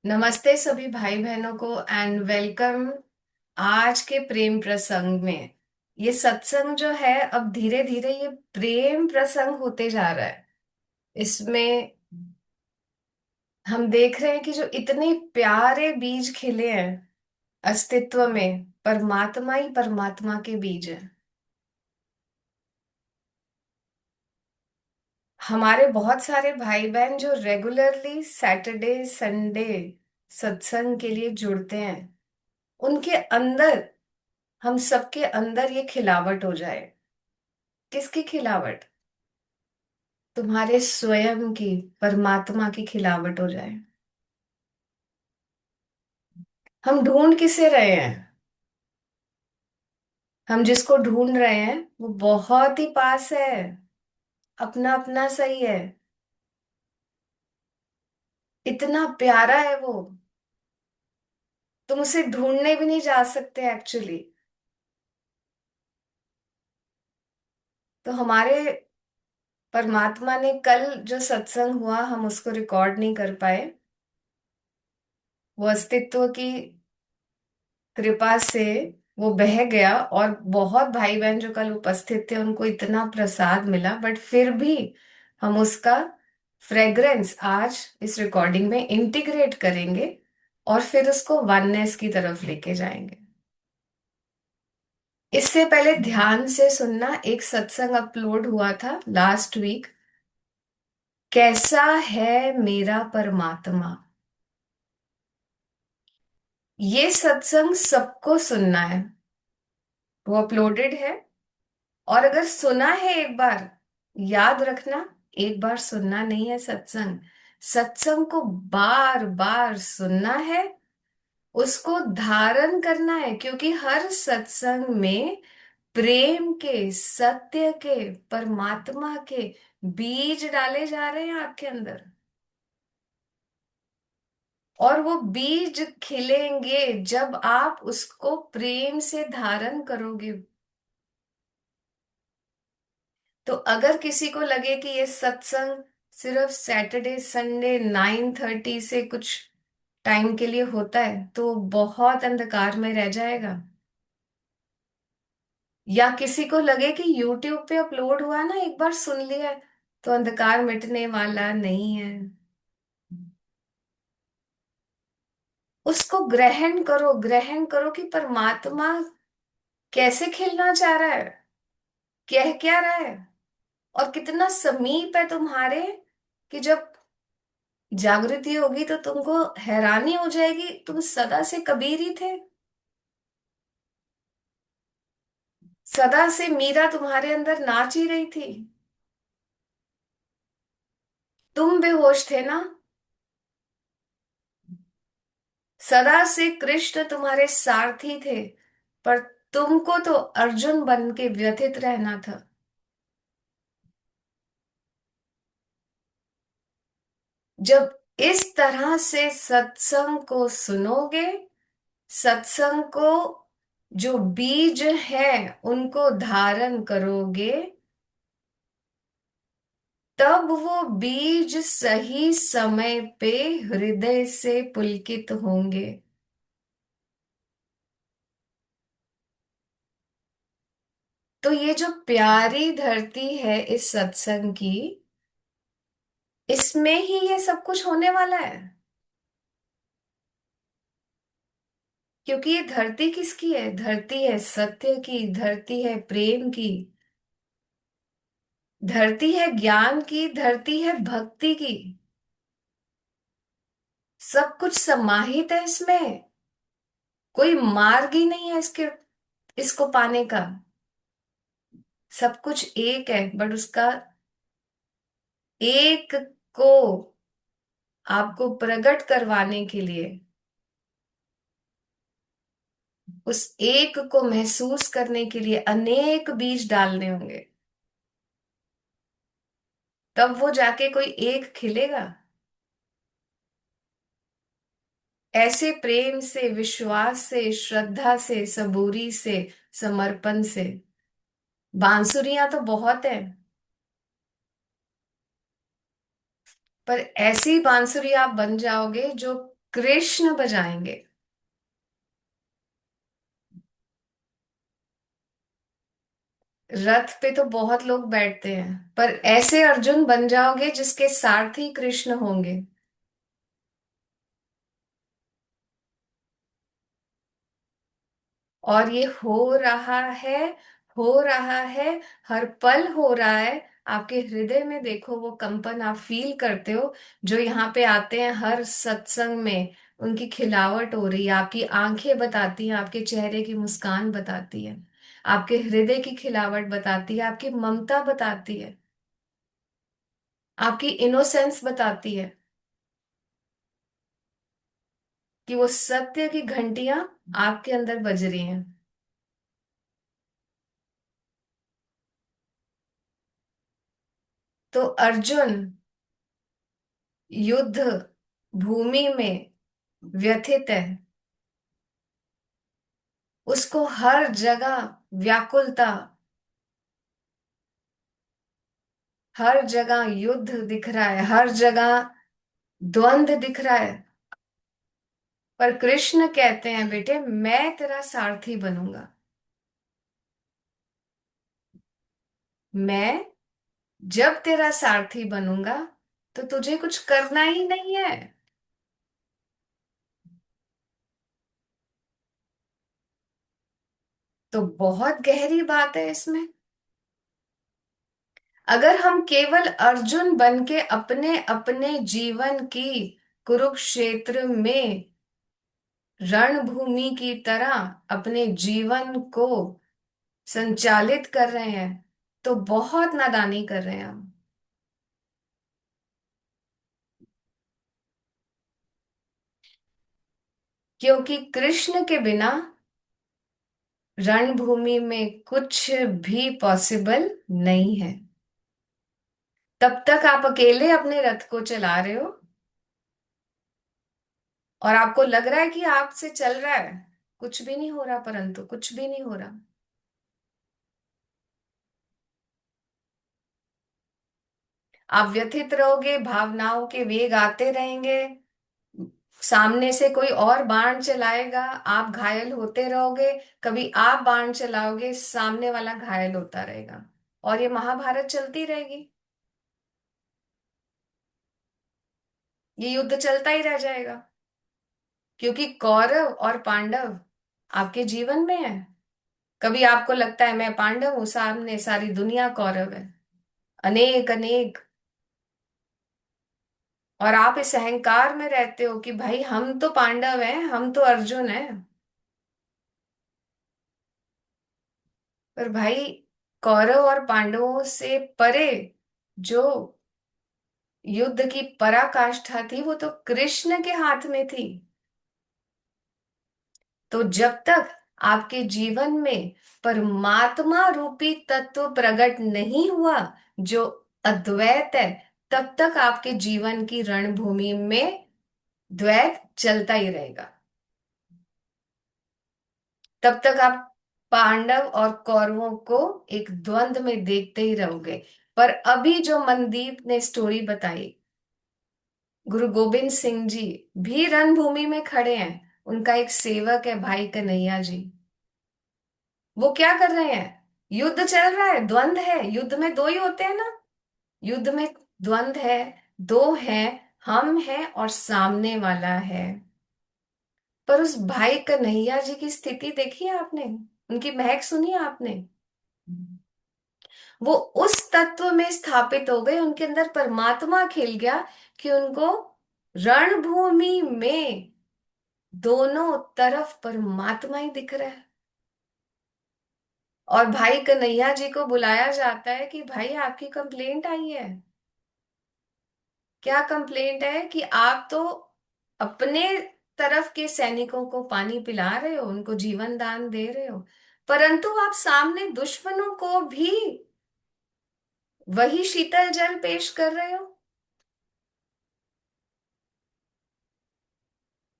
नमस्ते सभी भाई बहनों को एंड वेलकम आज के प्रेम प्रसंग में। ये सत्संग जो है अब धीरे धीरे ये प्रेम प्रसंग होते जा रहा है। इसमें हम देख रहे हैं कि जो इतने प्यारे बीज खिले हैं अस्तित्व में, परमात्मा ही परमात्मा के बीज है। हमारे बहुत सारे भाई बहन जो रेगुलरली सैटरडे संडे सत्संग के लिए जुड़ते हैं, उनके अंदर, हम सबके अंदर ये खिलावट हो जाए। किसकी खिलावट? तुम्हारे स्वयं की, परमात्मा की खिलावट हो जाए। हम ढूंढ किसे रहे हैं? हम जिसको ढूंढ रहे हैं वो बहुत ही पास है, अपना अपना सही है, इतना प्यारा है वो। तुम उसे ढूंढने भी नहीं जा सकते एक्चुअली। तो हमारे परमात्मा ने कल जो सत्संग हुआ हम उसको रिकॉर्ड नहीं कर पाए। वो अस्तित्व की कृपा से वो बह गया, और बहुत भाई बहन जो कल उपस्थित थे उनको इतना प्रसाद मिला, बट फिर भी हम उसका फ्रेग्रेंस आज इस रिकॉर्डिंग में इंटीग्रेट करेंगे और फिर उसको वननेस की तरफ लेके जाएंगे। इससे पहले ध्यान से सुनना, एक सत्संग अपलोड हुआ था लास्ट वीक, कैसा है मेरा परमात्मा। ये सत्संग सबको सुनना है, वो अपलोडेड है। और अगर सुना है एक बार, याद रखना, एक बार सुनना नहीं है सत्संग, सत्संग को बार बार सुनना है, उसको धारण करना है, क्योंकि हर सत्संग में प्रेम के, सत्य के, परमात्मा के बीज डाले जा रहे हैं आपके अंदर। और वो बीज खिलेंगे जब आप उसको प्रेम से धारण करोगे। तो अगर किसी को लगे कि ये सत्संग सिर्फ सैटरडे संडे 9:30 से कुछ टाइम के लिए होता है, तो बहुत अंधकार में रह जाएगा। या किसी को लगे कि यूट्यूब पे अपलोड हुआ ना, एक बार सुन लिया है, तो अंधकार मिटने वाला नहीं है। उसको ग्रहण करो, ग्रहण करो कि परमात्मा कैसे खिलना चाह रहा है, कह क्या रहा है, और कितना समीप है तुम्हारे, कि जब जागृति होगी तो तुमको हैरानी हो जाएगी, तुम सदा से कबीर ही थे। सदा से मीरा तुम्हारे अंदर नाच ही रही थी। तुम बेहोश थे ना। सदा से कृष्ण तुम्हारे सारथी थे, पर तुमको तो अर्जुन बन के व्यथित रहना था। जब इस तरह से सत्संग को सुनोगे, सत्संग को जो बीज है उनको धारण करोगे, तब वो बीज सही समय पे हृदय से पुलकित होंगे। तो ये जो प्यारी धरती है इस सत्संग की, इसमें ही ये सब कुछ होने वाला है। क्योंकि ये धरती किसकी है? धरती है सत्य की, धरती है प्रेम की, धरती है ज्ञान की, धरती है भक्ति की। सब कुछ समाहित है इसमें। कोई मार्ग ही नहीं है इसको पाने का। सब कुछ एक है, बट उसका एक को आपको प्रकट करवाने के लिए, उस एक को महसूस करने के लिए अनेक बीज डालने होंगे, तब वो जाके कोई एक खिलेगा। ऐसे प्रेम से, विश्वास से, श्रद्धा से, सबूरी से, समर्पण से। बांसुरियां तो बहुत है, पर ऐसी बांसुरी आप बन जाओगे जो कृष्ण बजाएंगे। रथ पे तो बहुत लोग बैठते हैं, पर ऐसे अर्जुन बन जाओगे जिसके सारथी कृष्ण होंगे। और ये हो रहा है, हो रहा है, हर पल हो रहा है। आपके हृदय में देखो वो कंपन आप फील करते हो। जो यहाँ पे आते हैं हर सत्संग में, उनकी खिलावट हो रही है, आपकी आंखें बताती हैं, आपके चेहरे की मुस्कान बताती है, आपके हृदय की खिलावट बताती है, आपकी ममता बताती है, आपकी इनोसेंस बताती है कि वो सत्य की घंटियां आपके अंदर बज रही हैं। तो अर्जुन युद्ध भूमि में व्यथित है। उसको हर जगह व्याकुलता, हर जगह युद्ध दिख रहा है, हर जगह द्वंद्व दिख रहा है। पर कृष्ण कहते हैं बेटे मैं तेरा सारथी बनूंगा। मैं जब तेरा सारथी बनूंगा तो तुझे कुछ करना ही नहीं है। तो बहुत गहरी बात है इसमें। अगर हम केवल अर्जुन बन के अपने अपने जीवन की कुरुक्षेत्र में रणभूमि की तरह अपने जीवन को संचालित कर रहे हैं, तो बहुत नादानी कर रहे हैं हम। क्योंकि कृष्ण के बिना रणभूमि में कुछ भी पॉसिबल नहीं है। तब तक आप अकेले अपने रथ को चला रहे हो और आपको लग रहा है कि आपसे चल रहा है, कुछ भी नहीं हो रहा, परंतु कुछ भी नहीं हो रहा। आप व्यथित रहोगे, भावनाओं के वेग आते रहेंगे, सामने से कोई और बाण चलाएगा, आप घायल होते रहोगे, कभी आप बाण चलाओगे, सामने वाला घायल होता रहेगा, और ये महाभारत चलती रहेगी। ये युद्ध चलता ही रह जाएगा। क्योंकि कौरव और पांडव आपके जीवन में है। कभी आपको लगता है मैं पांडव हूं, सामने सारी दुनिया कौरव है, अनेक अनेक। और आप इस अहंकार में रहते हो कि भाई हम तो पांडव हैं, हम तो अर्जुन हैं। पर भाई कौरव और पांडवों से परे जो युद्ध की पराकाष्ठा थी वो तो कृष्ण के हाथ में थी। तो जब तक आपके जीवन में परमात्मा रूपी तत्व प्रकट नहीं हुआ जो अद्वैत है, तब तक आपके जीवन की रणभूमि में द्वैत चलता ही रहेगा। तब तक आप पांडव और कौरवों को एक द्वंद में देखते ही रहोगे। पर अभी जो मनदीप ने स्टोरी बताई, गुरु गोविंद सिंह जी भी रणभूमि में खड़े हैं। उनका एक सेवक है भाई कन्हैया जी। वो क्या कर रहे हैं? युद्ध चल रहा है, द्वंद है, युद्ध में दो ही होते हैं ना। युद्ध में द्वंद है, दो हैं, हम हैं और सामने वाला है। पर उस भाई कन्हैया जी की स्थिति देखी है आपने? उनकी महक सुनी है आपने? वो उस तत्व में स्थापित हो गए, उनके अंदर परमात्मा खिल गया कि उनको रणभूमि में दोनों तरफ परमात्मा ही दिख रहा है। और भाई कन्हैया जी को बुलाया जाता है कि भाई आपकी कंप्लेंट आई है। क्या कंप्लेंट है? कि आप तो अपने तरफ के सैनिकों को पानी पिला रहे हो, उनको जीवन दान दे रहे हो, परंतु आप सामने दुश्मनों को भी वही शीतल जल पेश कर रहे हो,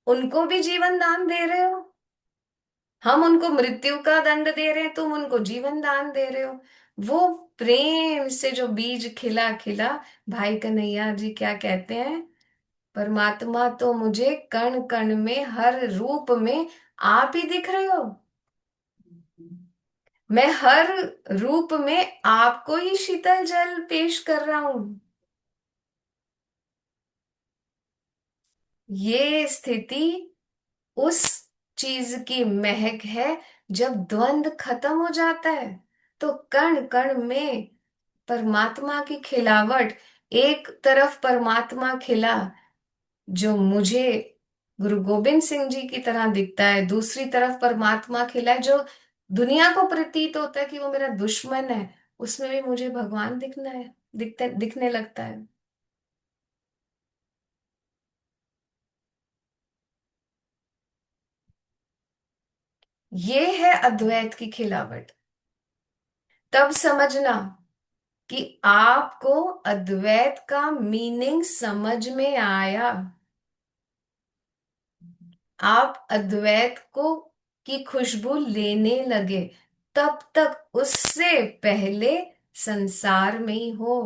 उनको भी जीवन दान दे रहे हो। हम उनको मृत्यु का दंड दे रहे हैं, तुम उनको जीवन दान दे रहे हो। वो प्रेम से जो बीज खिला खिला, भाई कन्हैया जी क्या कहते हैं? परमात्मा तो मुझे कण कण में, हर रूप में आप ही दिख रहे हो। मैं हर रूप में आपको ही शीतल जल पेश कर रहा हूं। ये स्थिति उस चीज की महक है जब द्वंद खत्म हो जाता है, तो कण कण में परमात्मा की खिलावट। एक तरफ परमात्मा खिला जो मुझे गुरु गोविंद सिंह जी की तरह दिखता है, दूसरी तरफ परमात्मा खिला है जो दुनिया को प्रतीत होता है कि वो मेरा दुश्मन है, उसमें भी मुझे भगवान दिखना है, दिखने लगता है। ये है अद्वैत की खिलावट। तब समझना कि आपको अद्वैत का मीनिंग समझ में आया। आप अद्वैत को की खुशबू लेने लगे, तब तक उससे पहले संसार में ही हो।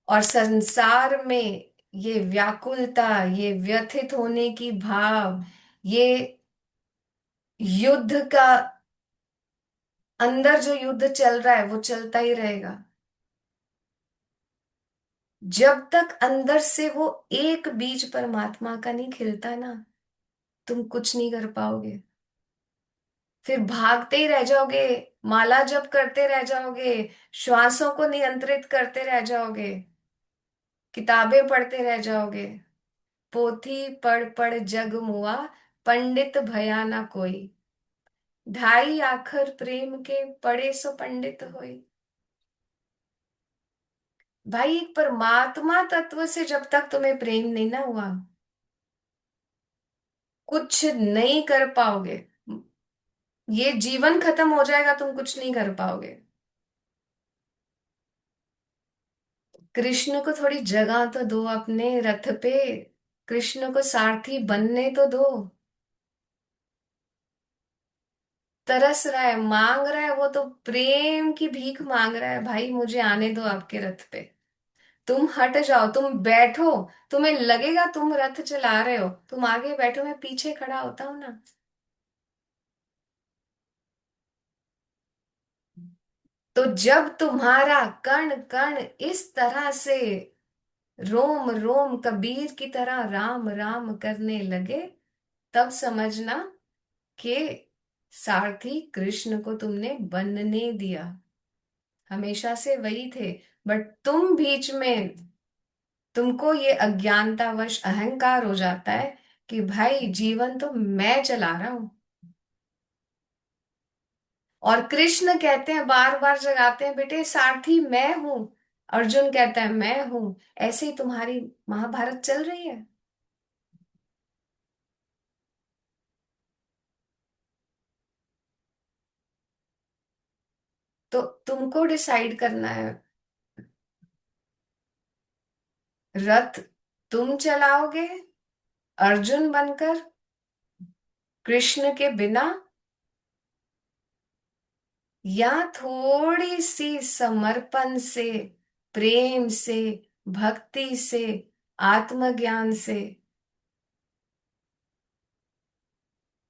और संसार में ये व्याकुलता, ये व्यथित होने की भाव, ये युद्ध का, अंदर जो युद्ध चल रहा है वो चलता ही रहेगा। जब तक अंदर से वो एक बीज परमात्मा का नहीं खिलता ना, तुम कुछ नहीं कर पाओगे। फिर भागते ही रह जाओगे, माला जप करते रह जाओगे, श्वासों को नियंत्रित करते रह जाओगे, किताबें पढ़ते रह जाओगे। पोथी पढ़ पढ़ जग मुआ, पंडित भया ना कोई। ढाई आखर प्रेम के, पढ़े सो पंडित होई। भाई, एक परमात्मा तत्व से जब तक तुम्हें प्रेम नहीं ना हुआ, कुछ नहीं कर पाओगे। ये जीवन खत्म हो जाएगा, तुम कुछ नहीं कर पाओगे। कृष्ण को थोड़ी जगह तो दो अपने रथ पे, कृष्ण को सारथी बनने तो दो। तरस रहा है, मांग रहा है, वो तो प्रेम की भीख मांग रहा है, भाई मुझे आने दो आपके रथ पे। तुम हट जाओ, तुम बैठो। तुम्हें लगेगा तुम रथ चला रहे हो, तुम आगे बैठो, मैं पीछे खड़ा होता हूं ना। तो जब तुम्हारा कण कण इस तरह से रोम रोम कबीर की तरह राम राम करने लगे, तब समझना कि सारथी कृष्ण को तुमने बनने दिया। हमेशा से वही थे, बट तुम बीच में, तुमको ये अज्ञानतावश अहंकार हो जाता है कि भाई जीवन तो मैं चला रहा हूं। और कृष्ण कहते हैं, बार बार जगाते हैं, बेटे सारथी मैं हूं। अर्जुन कहता है मैं हूं। ऐसे ही तुम्हारी महाभारत चल रही है। तो तुमको डिसाइड करना है, रथ तुम चलाओगे अर्जुन बनकर, कृष्ण के बिना, या थोड़ी सी समर्पण से, प्रेम से, भक्ति से, आत्मज्ञान से,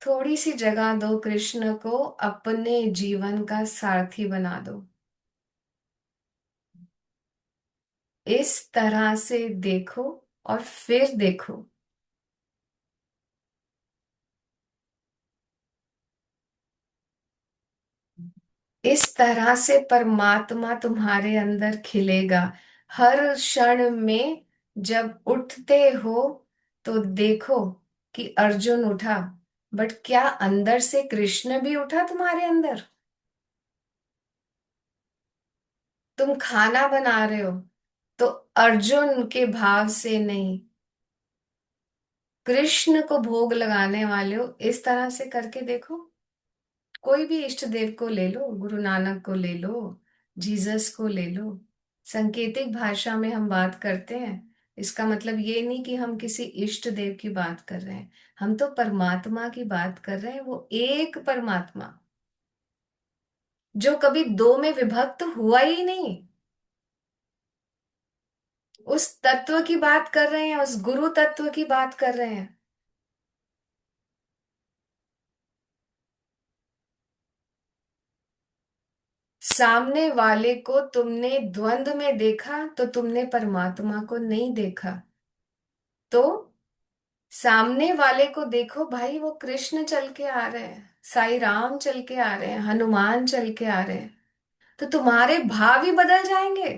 थोड़ी सी जगह दो कृष्ण को, अपने जीवन का सारथी बना दो। इस तरह से देखो और फिर देखो। इस तरह से परमात्मा तुम्हारे अंदर खिलेगा हर क्षण में। जब उठते हो तो देखो कि अर्जुन उठा, बट क्या अंदर से कृष्ण भी उठा तुम्हारे अंदर? तुम खाना बना रहे हो तो अर्जुन के भाव से नहीं, कृष्ण को भोग लगाने वाले हो, इस तरह से करके देखो। कोई भी इष्ट देव को ले लो, गुरु नानक को ले लो, जीसस को ले लो। सांकेतिक भाषा में हम बात करते हैं, इसका मतलब ये नहीं कि हम किसी इष्ट देव की बात कर रहे हैं। हम तो परमात्मा की बात कर रहे हैं, वो एक परमात्मा जो कभी दो में विभक्त हुआ ही नहीं। उस तत्व की बात कर रहे हैं, उस गुरु तत्व की बात कर रहे हैं। सामने वाले को तुमने द्वंद में देखा तो तुमने परमात्मा को नहीं देखा। तो सामने वाले को देखो भाई, वो कृष्ण चल के आ रहे हैं, साईं राम चल के आ रहे हैं, हनुमान चल के आ रहे हैं। तो तुम्हारे भाव ही बदल जाएंगे।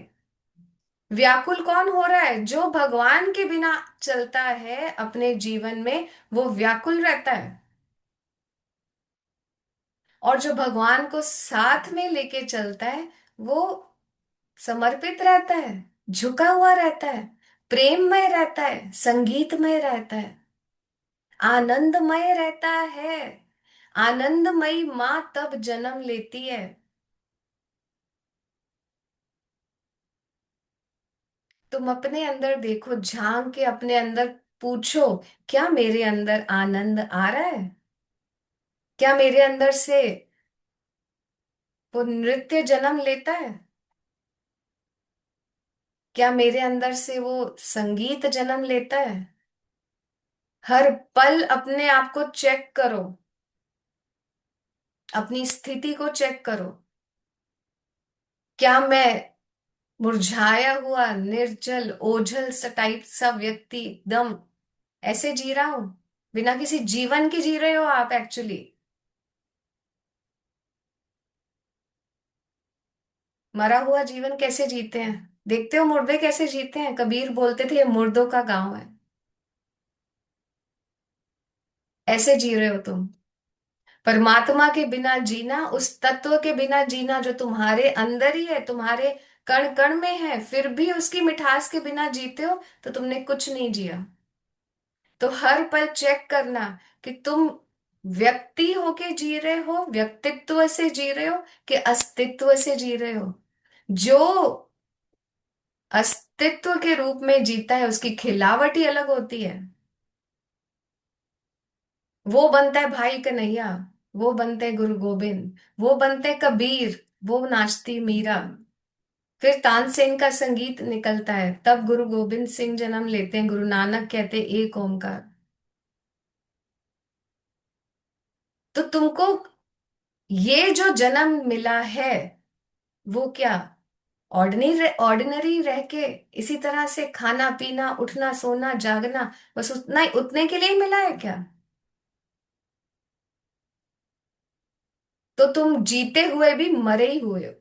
व्याकुल कौन हो रहा है? जो भगवान के बिना चलता है अपने जीवन में, वो व्याकुल रहता है। और जो भगवान को साथ में लेके चलता है, वो समर्पित रहता है, झुका हुआ रहता है, प्रेममय रहता है, संगीतमय रहता है, आनंदमय रहता है। आनंदमयी माँ तब जन्म लेती है। तुम अपने अंदर देखो, झांक के अपने अंदर पूछो, क्या मेरे अंदर आनंद आ रहा है? क्या मेरे अंदर से वो नृत्य जन्म लेता है? क्या मेरे अंदर से वो संगीत जन्म लेता है? हर पल अपने आप को चेक करो, अपनी स्थिति को चेक करो। क्या मैं मुरझाया हुआ, निर्जल, ओझल सा टाइप सा व्यक्ति एकदम ऐसे जी रहा हूं? बिना किसी जीवन के जी रहे हो आप एक्चुअली। मरा हुआ जीवन कैसे जीते हैं? देखते हो मुर्दे कैसे जीते हैं? कबीर बोलते थे ये मुर्दों का गांव है। ऐसे जी रहे हो तुम। परमात्मा के बिना जीना, उस तत्व के बिना जीना जो तुम्हारे अंदर ही है, तुम्हारे कण कण में है, फिर भी उसकी मिठास के बिना जीते हो, तो तुमने कुछ नहीं जिया। तो हर पल चेक करना कि तुम व्यक्ति होके जी रहे हो, व्यक्तित्व से जी रहे हो, कि अस्तित्व से जी रहे हो। जो अस्तित्व के रूप में जीता है, उसकी खिलावट ही अलग होती है। वो बनता है भाई कन्हैया, वो बनते हैं गुरु गोविंद, वो बनते हैं कबीर, वो नाचती मीरा। फिर तानसेन का संगीत निकलता है, तब गुरु गोविंद सिंह जन्म लेते हैं, गुरु नानक कहते हैं एक ओमकार। तो तुमको ये जो जन्म मिला है, वो क्या ऑर्डिनरी ऑर्डिनरी रह के इसी तरह से खाना पीना उठना सोना जागना, बस उतना ही, उतने के लिए ही मिला है क्या? तो तुम जीते हुए भी मरे ही हुए हो।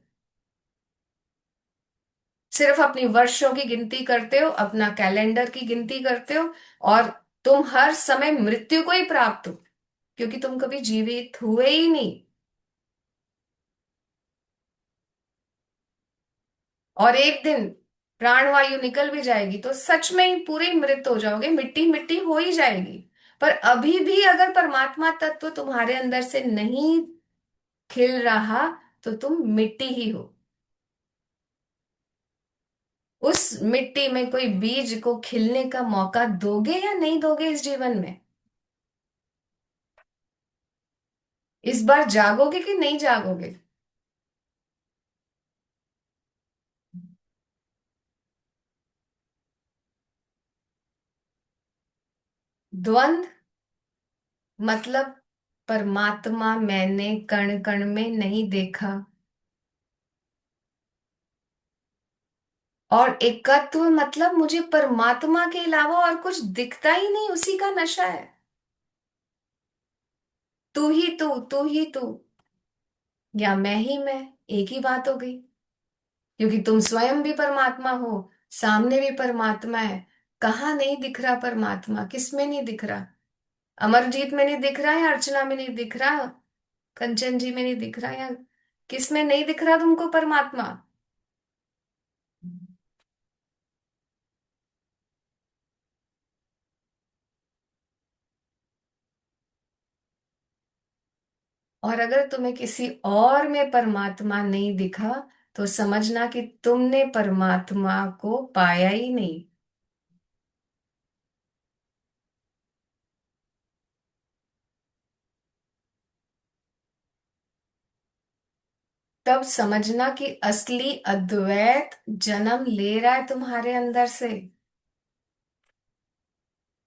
सिर्फ अपनी वर्षों की गिनती करते हो, अपना कैलेंडर की गिनती करते हो, और तुम हर समय मृत्यु को ही प्राप्त हो, क्योंकि तुम कभी जीवित हुए ही नहीं। और एक दिन प्राणवायु निकल भी जाएगी तो सच में ही पूरे मृत हो जाओगे, मिट्टी मिट्टी हो ही जाएगी। पर अभी भी अगर परमात्मा तत्व तुम्हारे अंदर से नहीं खिल रहा, तो तुम मिट्टी ही हो। उस मिट्टी में कोई बीज को खिलने का मौका दोगे या नहीं दोगे इस जीवन में? इस बार जागोगे कि नहीं जागोगे? द्वंद मतलब परमात्मा मैंने कण कण में नहीं देखा। और एकत्व मतलब मुझे परमात्मा के अलावा और कुछ दिखता ही नहीं, उसी का नशा है। तू ही तू ही तू, या मैं ही मैं, एक ही बात हो गई। क्योंकि तुम स्वयं भी परमात्मा हो, सामने भी परमात्मा है। कहाँ नहीं दिख रहा परमात्मा? किस में नहीं दिख रहा? अमरजीत में नहीं दिख रहा, या अर्चना में नहीं दिख रहा, कंचन जी में नहीं दिख रहा, या किस में नहीं दिख रहा तुमको परमात्मा? और अगर तुम्हें किसी और में परमात्मा नहीं दिखा, तो समझना कि तुमने परमात्मा को पाया ही नहीं। तब समझना कि असली अद्वैत जन्म ले रहा है तुम्हारे अंदर से।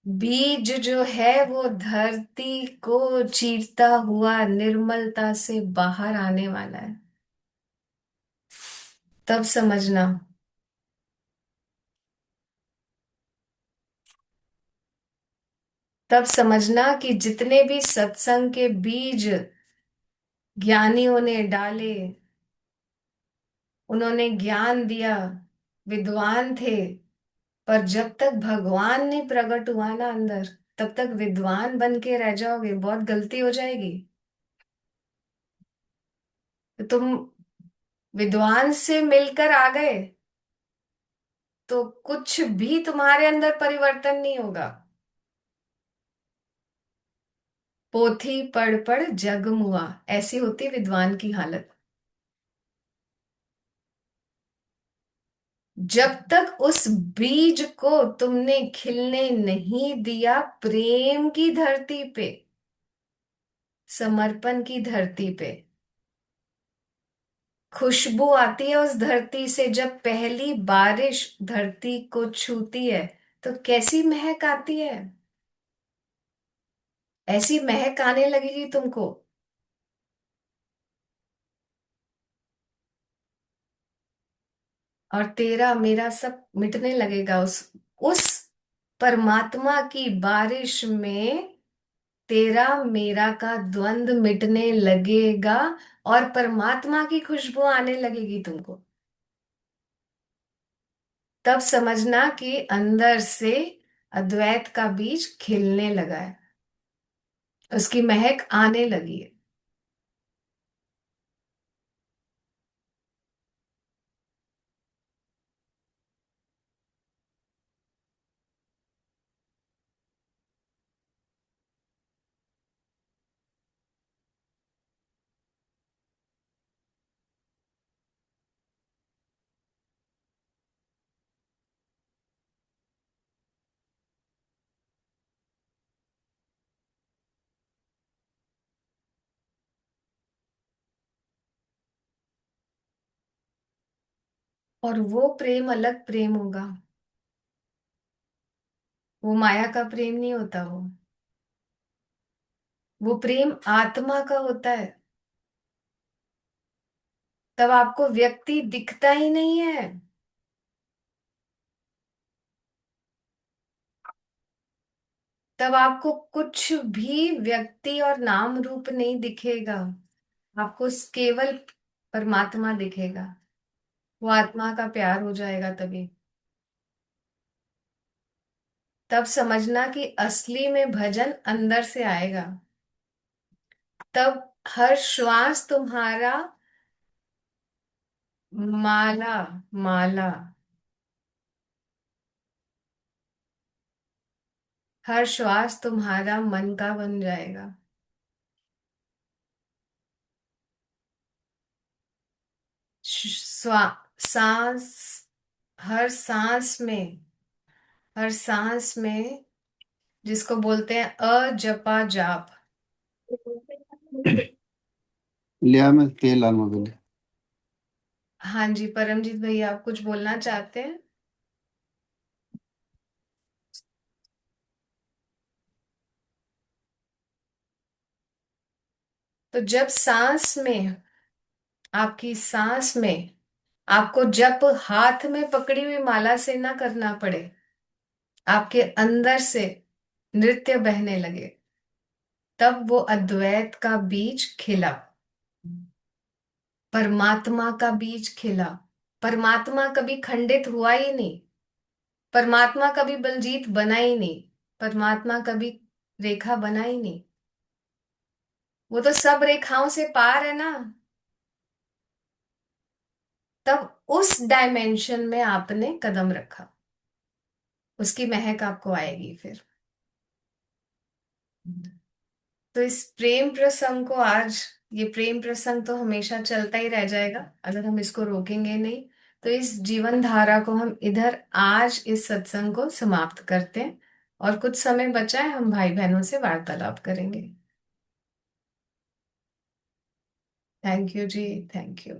बीज जो है वो धरती को चीरता हुआ निर्मलता से बाहर आने वाला है। तब समझना। तब समझना कि जितने भी सत्संग के बीज ज्ञानियों ने डाले, उन्होंने ज्ञान दिया, विद्वान थे, पर जब तक भगवान नहीं प्रकट हुआ ना अंदर, तब तक विद्वान बन के रह जाओगे, बहुत गलती हो जाएगी। तो तुम विद्वान से मिलकर आ गए तो कुछ भी तुम्हारे अंदर परिवर्तन नहीं होगा। पोथी पढ़ पढ़ जग मुआ, ऐसी होती विद्वान की हालत। जब तक उस बीज को तुमने खिलने नहीं दिया प्रेम की धरती पे, समर्पण की धरती पे। खुशबू आती है उस धरती से, जब पहली बारिश धरती को छूती है तो कैसी महक आती है। ऐसी महक आने लगेगी तुमको। और तेरा मेरा सब मिटने लगेगा उस परमात्मा की बारिश में। तेरा मेरा का द्वंद मिटने लगेगा और परमात्मा की खुशबू आने लगेगी तुमको। तब समझना कि अंदर से अद्वैत का बीज खिलने लगा है, उसकी महक आने लगी है। और वो प्रेम अलग प्रेम होगा। वो माया का प्रेम नहीं होता। वो प्रेम आत्मा का होता है। तब आपको व्यक्ति दिखता ही नहीं है। तब आपको कुछ भी व्यक्ति और नाम रूप नहीं दिखेगा। आपको केवल परमात्मा दिखेगा। वो आत्मा का प्यार हो जाएगा तभी। तब समझना कि असली में भजन अंदर से आएगा। तब हर श्वास तुम्हारा माला, माला, हर श्वास तुम्हारा मन का बन जाएगा। श्वा सांस, हर सांस में, हर सांस में, जिसको बोलते हैं अजपा जाप। लिया मैं तेल लाना पहले। हाँ जी, परमजीत भैया, आप कुछ बोलना चाहते हैं? तो जब सांस में, आपकी सांस में, आपको जब हाथ में पकड़ी हुई माला से ना करना पड़े, आपके अंदर से नृत्य बहने लगे, तब वो अद्वैत का बीज खिला, परमात्मा का बीज खिला। परमात्मा कभी खंडित हुआ ही नहीं। परमात्मा कभी बलजीत बना ही नहीं। परमात्मा कभी रेखा बना ही नहीं। वो तो सब रेखाओं से पार है ना। तब उस डायमेंशन में आपने कदम रखा, उसकी महक आपको आएगी फिर। तो इस प्रेम प्रसंग को आज, ये प्रेम प्रसंग तो हमेशा चलता ही रह जाएगा अगर हम इसको रोकेंगे नहीं। तो इस जीवन धारा को हम इधर आज इस सत्संग को समाप्त करते हैं, और कुछ समय बचा है, हम भाई बहनों से वार्तालाप करेंगे। थैंक यू जी। Thank you.